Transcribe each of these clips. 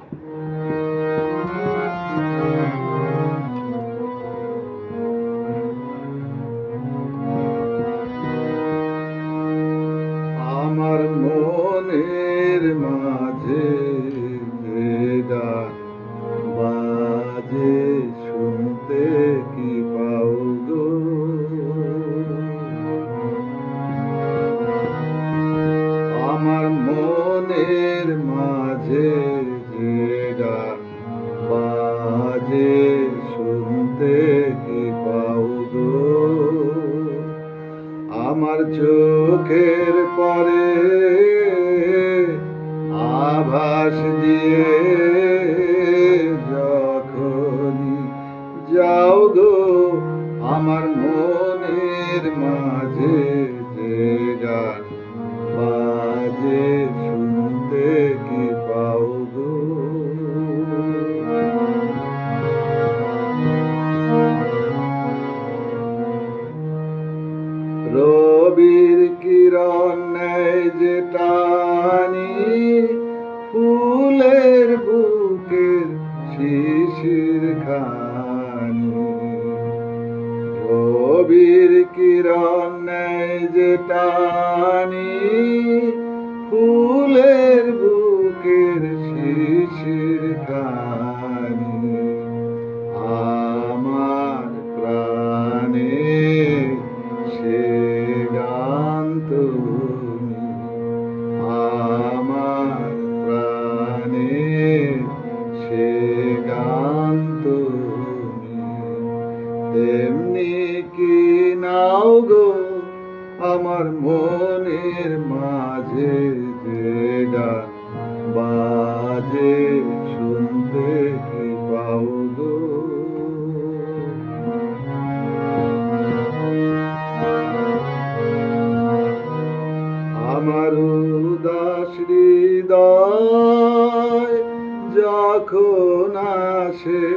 আমার মনের মাঝে যে গান বাজে শুনতে কি পাও গো? আমার মনের মাঝে যে গান বাজে শুনতে কি পাও গো? আমার চোখের পরে আভাস দিয়ে যখনই যাও গো, আমার মনের মাঝে যে গান বাজে শুনতে কি পাও গো? রবির কিরণ নেয় যে টানি ফুলের বুকের শিশির খানি। রবির কিরণ নেয় যে টানি ফুলের বুকের শিশির খানি। আমার প্রাণে সে গান তুমি, আমার প্রাণে সে গান তুমি। তেমনি কি নাও গো আমার মনের মাঝে যে গান বাজে শুনতে কি পাও গো? আমার উদাস হৃদয় যখন আসে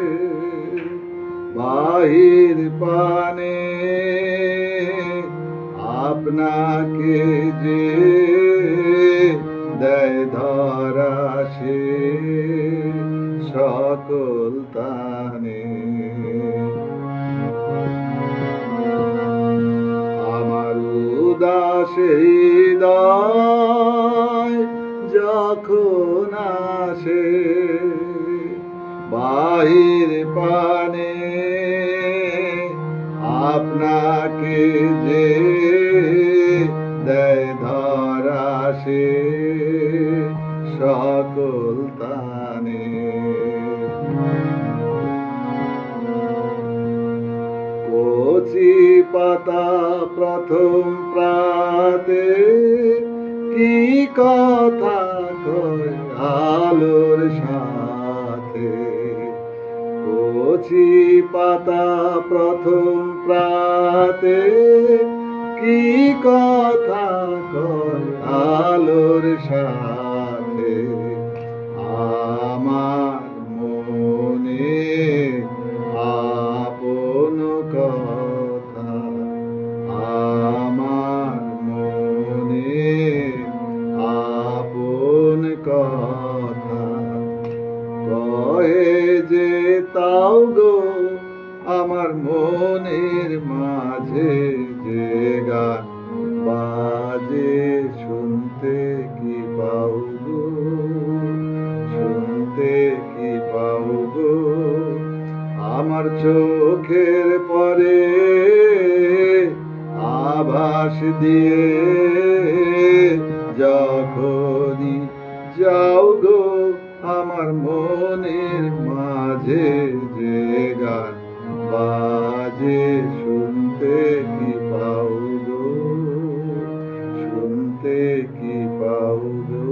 বাহির পানে, আপনাকে যে দেয় ধরা সে সকল তানে। আমার উদাস হৃদয় যখন আসে বাহির পানে, আপনাকে যে দেয় ধরা সে সকল তানে। কচি পাতা প্রথম প্রাতে কি কথা কয় আলোর সাথে। কচি পাতা প্রথম প্রাতে কি কথা কয় আলোর সাথে। আমার মনে আপন কথা, আমার মনে আপন কথা কয়ে যে তাও গো, আমার মনের মাঝে যে গান বাজে শুনতে কি পাও গো? শুনতে কি পাও গো? আমার চোখের পরে আভাস দিয়ে যখনই যাও গো, আমার মনের মাঝে যে গান বাজে শুনতে কি পাও গো? শুনতে কি পাও গো?